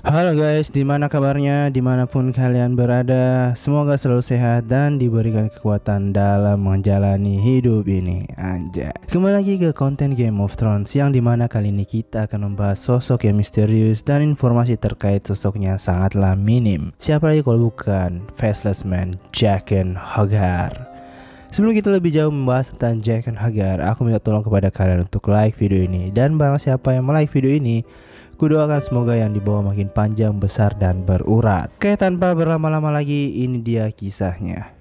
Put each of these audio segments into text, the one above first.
Halo guys, dimana kabarnya? Dimanapun kalian berada, semoga selalu sehat dan diberikan kekuatan dalam menjalani hidup ini. Anjay. Kembali lagi ke konten Game of Thrones, yang dimana kali ini kita akan membahas sosok yang misterius dan informasi terkait sosoknya sangatlah minim. Siapa lagi kalau bukan Faceless Man Jaqen H'ghar. Sebelum kita lebih jauh membahas tentang Jaqen H'ghar, aku minta tolong kepada kalian untuk like video ini. Dan barang siapa yang like video ini, kudoakan semoga yang dibawa makin panjang, besar, dan berurat. Oke, tanpa berlama-lama lagi, ini dia kisahnya.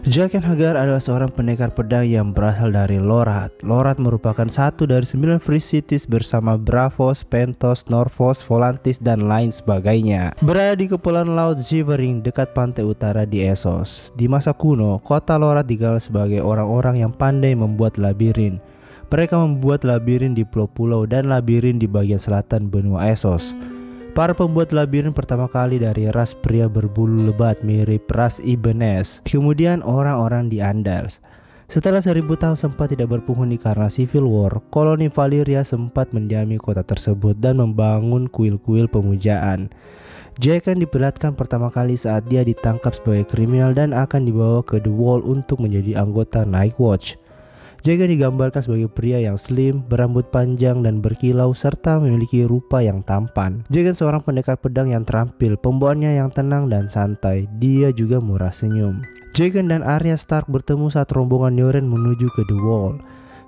Jaqen H'ghar adalah seorang pendekar pedang yang berasal dari Lorath. Lorath merupakan satu dari 9 free cities bersama Braavos, Pentos, Norvos, Volantis, dan lain sebagainya. Berada di kepulauan laut Shivering dekat pantai utara di Essos. Di masa kuno, kota Lorath dikenal sebagai orang-orang yang pandai membuat labirin. Mereka membuat labirin di pulau-pulau dan labirin di bagian selatan benua Essos. Para pembuat labirin pertama kali dari ras pria berbulu lebat mirip ras Ibnes, kemudian orang-orang di Andals. Setelah 1000 tahun sempat tidak berpenghuni karena Civil War, koloni Valyria sempat mendiami kota tersebut dan membangun kuil-kuil pemujaan. Jaqen diperlihatkan pertama kali saat dia ditangkap sebagai kriminal dan akan dibawa ke The Wall untuk menjadi anggota Night Watch. Jaqen digambarkan sebagai pria yang slim, berambut panjang dan berkilau serta memiliki rupa yang tampan. Jaqen seorang pendekar pedang yang terampil, pembawaannya yang tenang dan santai. Dia juga murah senyum. Jaqen dan Arya Stark bertemu saat rombongan Yoren menuju ke The Wall.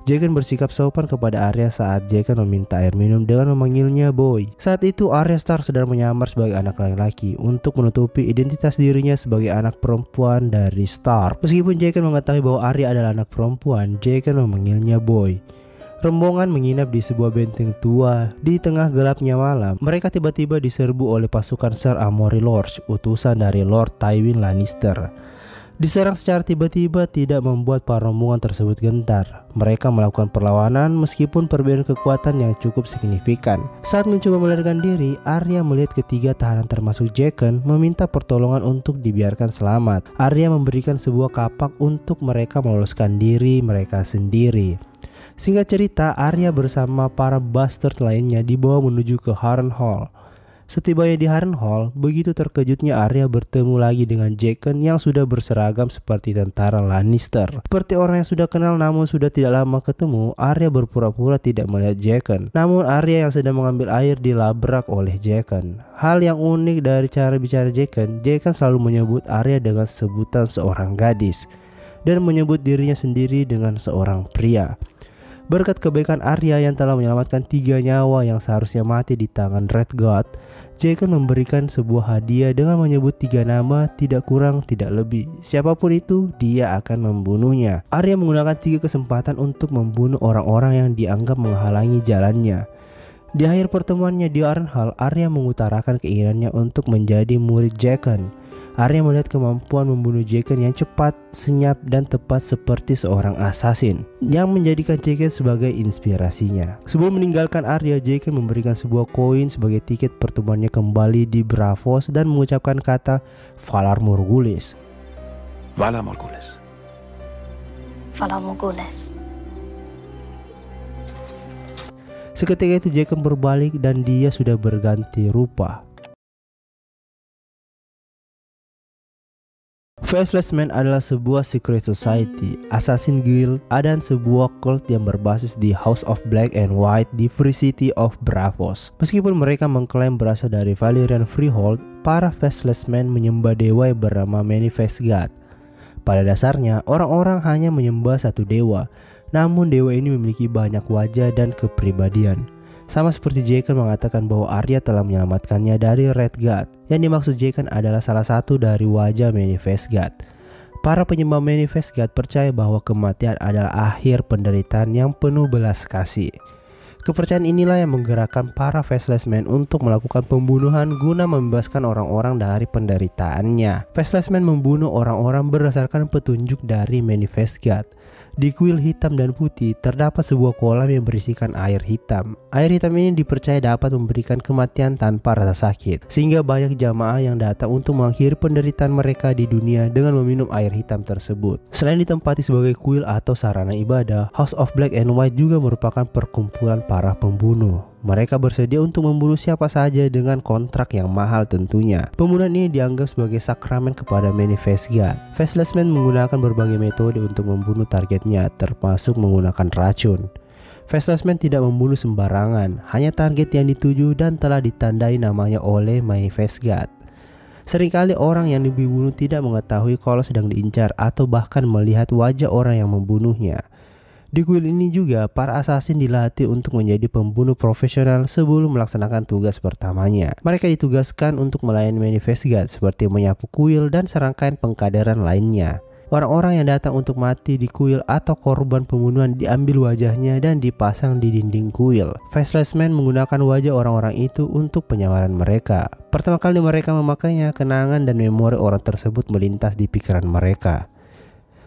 Jaqen bersikap sopan kepada Arya saat Jaqen meminta air minum dengan memanggilnya boy. Saat itu Arya Stark sedang menyamar sebagai anak laki-laki untuk menutupi identitas dirinya sebagai anak perempuan dari Stark. Meskipun Jaqen mengetahui bahwa Arya adalah anak perempuan, Jaqen memanggilnya boy. Rombongan menginap di sebuah benteng tua. Di tengah gelapnya malam, mereka tiba-tiba diserbu oleh pasukan Ser Amory Lords, utusan dari Lord Tywin Lannister. Diserang secara tiba-tiba tidak membuat para rombongan tersebut gentar. Mereka melakukan perlawanan meskipun perbedaan kekuatan yang cukup signifikan. Saat mencoba melarikan diri, Arya melihat ketiga tahanan termasuk Jaqen meminta pertolongan untuk dibiarkan selamat. Arya memberikan sebuah kapak untuk mereka meloloskan diri mereka sendiri. Singkat cerita, Arya bersama para bastard lainnya dibawa menuju ke Harrenhal. Setibanya di Harrenhal, begitu terkejutnya Arya bertemu lagi dengan Jaqen yang sudah berseragam seperti tentara Lannister. Seperti orang yang sudah kenal namun sudah tidak lama ketemu, Arya berpura-pura tidak melihat Jaqen. Namun Arya yang sedang mengambil air dilabrak oleh Jaqen. Hal yang unik dari cara bicara Jaqen selalu menyebut Arya dengan sebutan seorang gadis dan menyebut dirinya sendiri dengan seorang pria. Berkat kebaikan Arya yang telah menyelamatkan 3 nyawa yang seharusnya mati di tangan Red God, Jaqen memberikan sebuah hadiah dengan menyebut 3 nama, tidak kurang tidak lebih. Siapapun itu, dia akan membunuhnya. Arya menggunakan 3 kesempatan untuk membunuh orang-orang yang dianggap menghalangi jalannya. Di akhir pertemuannya di Harrenhal, Arya mengutarakan keinginannya untuk menjadi murid Jaqen. Arya melihat kemampuan membunuh Jaqen yang cepat, senyap, dan tepat seperti seorang assassin, yang menjadikan Jaqen sebagai inspirasinya. Sebelum meninggalkan Arya, Jaqen memberikan sebuah koin sebagai tiket pertemuannya kembali di Braavos dan mengucapkan kata Valar Morghulis. Valar Morghulis. Valar Morghulis. Seketika itu Jaqen berbalik dan dia sudah berganti rupa. Faceless Man adalah sebuah secret society, assassin guild, dan sebuah cult yang berbasis di House of Black and White di Free City of Braavos. Meskipun mereka mengklaim berasal dari Valyrian Freehold, para Faceless Man menyembah dewa yang bernama Many-Faced God. Pada dasarnya, orang-orang hanya menyembah satu dewa, namun dewa ini memiliki banyak wajah dan kepribadian. Sama seperti Jaqen mengatakan bahwa Arya telah menyelamatkannya dari Red God. Yang dimaksud Jaqen adalah salah satu dari wajah Many-Faced God. Para penyembah Many-Faced God percaya bahwa kematian adalah akhir penderitaan yang penuh belas kasih. Kepercayaan inilah yang menggerakkan para Faceless Man untuk melakukan pembunuhan guna membebaskan orang-orang dari penderitaannya. Faceless Man membunuh orang-orang berdasarkan petunjuk dari Manifest God. Di kuil hitam dan putih terdapat sebuah kolam yang berisikan air hitam. Air hitam ini dipercaya dapat memberikan kematian tanpa rasa sakit, sehingga banyak jamaah yang datang untuk mengakhiri penderitaan mereka di dunia dengan meminum air hitam tersebut. Selain ditempati sebagai kuil atau sarana ibadah, House of Black and White juga merupakan perkumpulan para pembunuh. Mereka bersedia untuk membunuh siapa saja dengan kontrak yang mahal tentunya. Pembunuhan ini dianggap sebagai sakramen kepada Manifest God. Faceless Man menggunakan berbagai metode untuk membunuh targetnya, termasuk menggunakan racun. Faceless Man tidak membunuh sembarangan, hanya target yang dituju dan telah ditandai namanya oleh Manifest God. Seringkali orang yang dibunuh tidak mengetahui kalau sedang diincar atau bahkan melihat wajah orang yang membunuhnya. Di kuil ini juga, para assassin dilatih untuk menjadi pembunuh profesional sebelum melaksanakan tugas pertamanya. Mereka ditugaskan untuk melayani Manifest God seperti menyapu kuil dan serangkaian pengkaderan lainnya. Orang-orang yang datang untuk mati di kuil atau korban pembunuhan diambil wajahnya dan dipasang di dinding kuil. Faceless Man menggunakan wajah orang-orang itu untuk penyamaran mereka. Pertama kali mereka memakainya, kenangan dan memori orang tersebut melintas di pikiran mereka.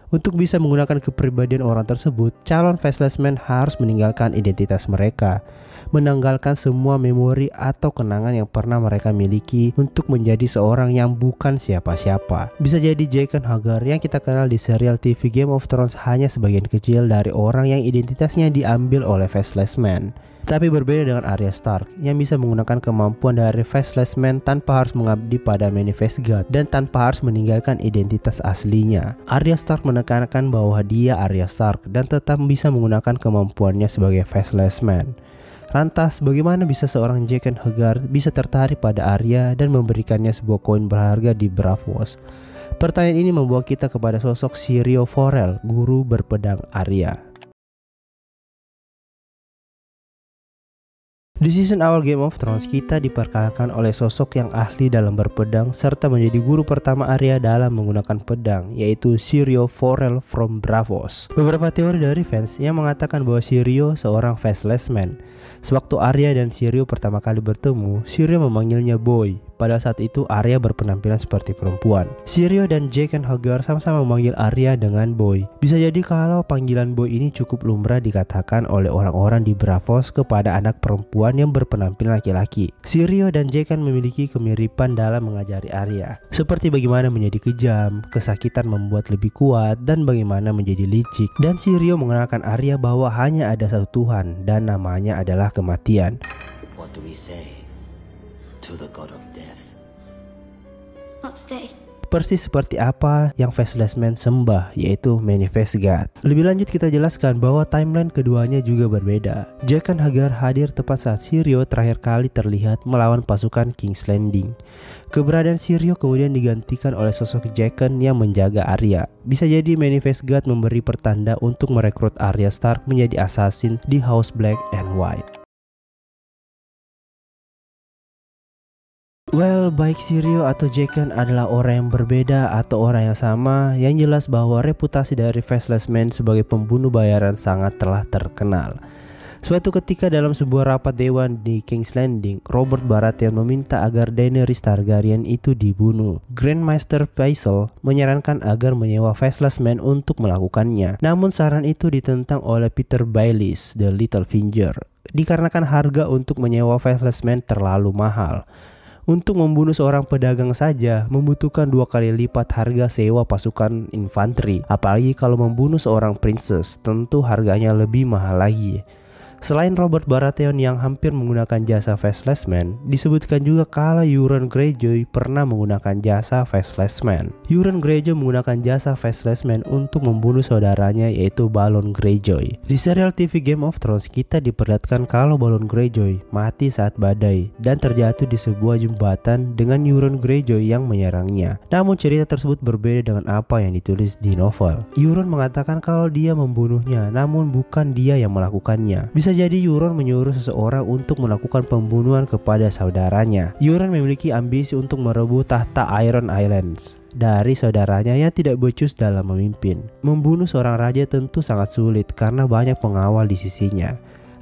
Untuk bisa menggunakan kepribadian orang tersebut, calon Faceless Man harus meninggalkan identitas mereka, menanggalkan semua memori atau kenangan yang pernah mereka miliki untuk menjadi seorang yang bukan siapa-siapa. Bisa jadi Jaqen H'ghar yang kita kenal di serial TV Game of Thrones hanya sebagian kecil dari orang yang identitasnya diambil oleh Faceless Man. Tapi berbeda dengan Arya Stark yang bisa menggunakan kemampuan dari Faceless Man tanpa harus mengabdi pada Manifest God dan tanpa harus meninggalkan identitas aslinya. Arya Stark menekankan bahwa dia Arya Stark dan tetap bisa menggunakan kemampuannya sebagai Faceless Man. Lantas, bagaimana bisa seorang Jaqen H'ghar bisa tertarik pada Arya dan memberikannya sebuah koin berharga di Braavos? Pertanyaan ini membawa kita kepada sosok Syrio Forel, guru berpedang Arya. Di season awal Game of Thrones, kita diperkenalkan oleh sosok yang ahli dalam berpedang serta menjadi guru pertama Arya dalam menggunakan pedang, yaitu Syrio Forel from Braavos. Beberapa teori dari fans yang mengatakan bahwa Syrio seorang Faceless Man. Sewaktu Arya dan Syrio pertama kali bertemu, Syrio memanggilnya Boy. Pada saat itu Arya berpenampilan seperti perempuan. Syrio dan Jaqen H'ghar sama-sama memanggil Arya dengan Boy. Bisa jadi kalau panggilan Boy ini cukup lumrah dikatakan oleh orang-orang di Braavos kepada anak perempuan yang berpenampilan laki-laki. Syrio dan Jaqen memiliki kemiripan dalam mengajari Arya, seperti bagaimana menjadi kejam, kesakitan membuat lebih kuat, dan bagaimana menjadi licik. Dan Syrio mengenalkan Arya bahwa hanya ada satu Tuhan dan namanya adalah kematian. What do we say to the god of death? Not today. Persis seperti apa yang Faceless Man sembah, yaitu Manifest God. Lebih lanjut kita jelaskan bahwa timeline keduanya juga berbeda. Jaqen H'ghar hadir tepat saat Syrio terakhir kali terlihat melawan pasukan King's Landing. Keberadaan Syrio kemudian digantikan oleh sosok Jaqen yang menjaga Arya. Bisa jadi Manifest God memberi pertanda untuk merekrut Arya Stark menjadi assassin di House Black and White. Well, baik Syrio atau Jaqen adalah orang yang berbeda atau orang yang sama, yang jelas bahwa reputasi dari Faceless Man sebagai pembunuh bayaran sangat telah terkenal. Suatu ketika dalam sebuah rapat dewan di King's Landing, Robert Baratheon meminta agar Daenerys Targaryen itu dibunuh. Grandmaster Pycelle menyarankan agar menyewa Faceless Man untuk melakukannya. Namun saran itu ditentang oleh Peter Baelish, The Littlefinger, dikarenakan harga untuk menyewa Faceless Man terlalu mahal. Untuk membunuh seorang pedagang saja membutuhkan 2 kali lipat harga sewa pasukan infanteri. Apalagi kalau membunuh seorang princess, tentu harganya lebih mahal lagi. Selain Robert Baratheon yang hampir menggunakan jasa Faceless Man, disebutkan juga kalau Euron Greyjoy pernah menggunakan jasa Faceless Man. Euron Greyjoy menggunakan jasa Faceless Man untuk membunuh saudaranya, yaitu Balon Greyjoy. Di serial TV Game of Thrones, kita diperlihatkan kalau Balon Greyjoy mati saat badai dan terjatuh di sebuah jembatan dengan Euron Greyjoy yang menyerangnya. Namun cerita tersebut berbeda dengan apa yang ditulis di novel. Euron mengatakan kalau dia membunuhnya, namun bukan dia yang melakukannya. Bisa jadi Euron menyuruh seseorang untuk melakukan pembunuhan kepada saudaranya. Euron memiliki ambisi untuk merebut tahta Iron Islands dari saudaranya yang tidak becus dalam memimpin. Membunuh seorang raja tentu sangat sulit karena banyak pengawal di sisinya.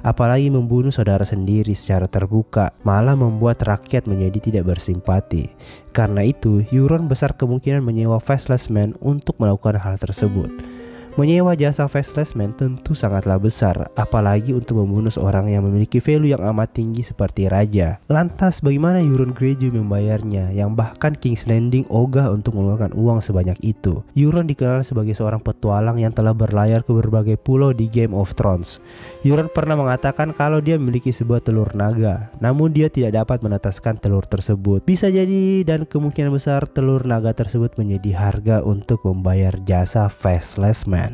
apalagi membunuh saudara sendiri secara terbuka, malah membuat rakyat menjadi tidak bersimpati. Karena itu, Euron besar kemungkinan menyewa Faceless Man untuk melakukan hal tersebut. Menyewa jasa Faceless Man tentu sangatlah besar, apalagi untuk membunuh seorang yang memiliki value yang amat tinggi seperti raja. Lantas bagaimana Euron Greyjoy membayarnya, yang bahkan King's Landing ogah untuk mengeluarkan uang sebanyak itu? Euron dikenal sebagai seorang petualang yang telah berlayar ke berbagai pulau di Game of Thrones. Euron pernah mengatakan kalau dia memiliki sebuah telur naga, namun dia tidak dapat menetaskan telur tersebut. Bisa jadi dan kemungkinan besar telur naga tersebut menjadi harga untuk membayar jasa Faceless Man.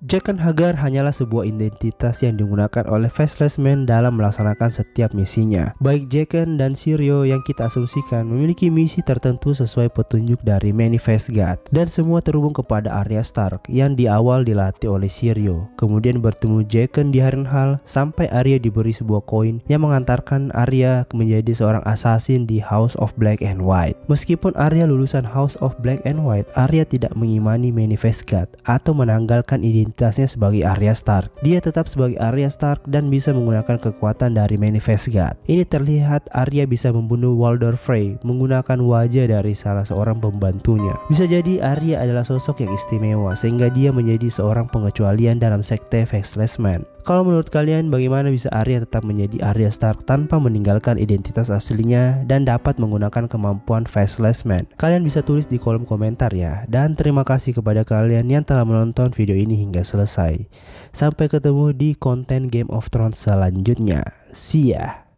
Jaqen H'ghar hanyalah sebuah identitas yang digunakan oleh Faceless Man dalam melaksanakan setiap misinya. Baik Jaqen dan Syrio yang kita asumsikan memiliki misi tertentu sesuai petunjuk dari Manifest God, dan semua terhubung kepada Arya Stark yang di awal dilatih oleh Syrio, kemudian bertemu Jaqen di Harrenhal sampai Arya diberi sebuah koin yang mengantarkan Arya menjadi seorang assassin di House of Black and White. Meskipun Arya lulusan House of Black and White, Arya tidak mengimani Manifest God atau menanggalkan identitasnya sebagai Arya Stark. Dia tetap sebagai Arya Stark dan bisa menggunakan kekuatan dari Manifest God. Ini terlihat Arya bisa membunuh Walder Frey menggunakan wajah dari salah seorang pembantunya. Bisa jadi Arya adalah sosok yang istimewa sehingga dia menjadi seorang pengecualian dalam sekte Faceless Man. Kalau menurut kalian, bagaimana bisa Arya tetap menjadi Arya Stark tanpa meninggalkan identitas aslinya dan dapat menggunakan kemampuan Faceless Man? Kalian bisa tulis di kolom komentar ya. Dan terima kasih kepada kalian yang telah menonton video ini hingga selesai. Sampai ketemu di konten Game of Thrones selanjutnya. See ya.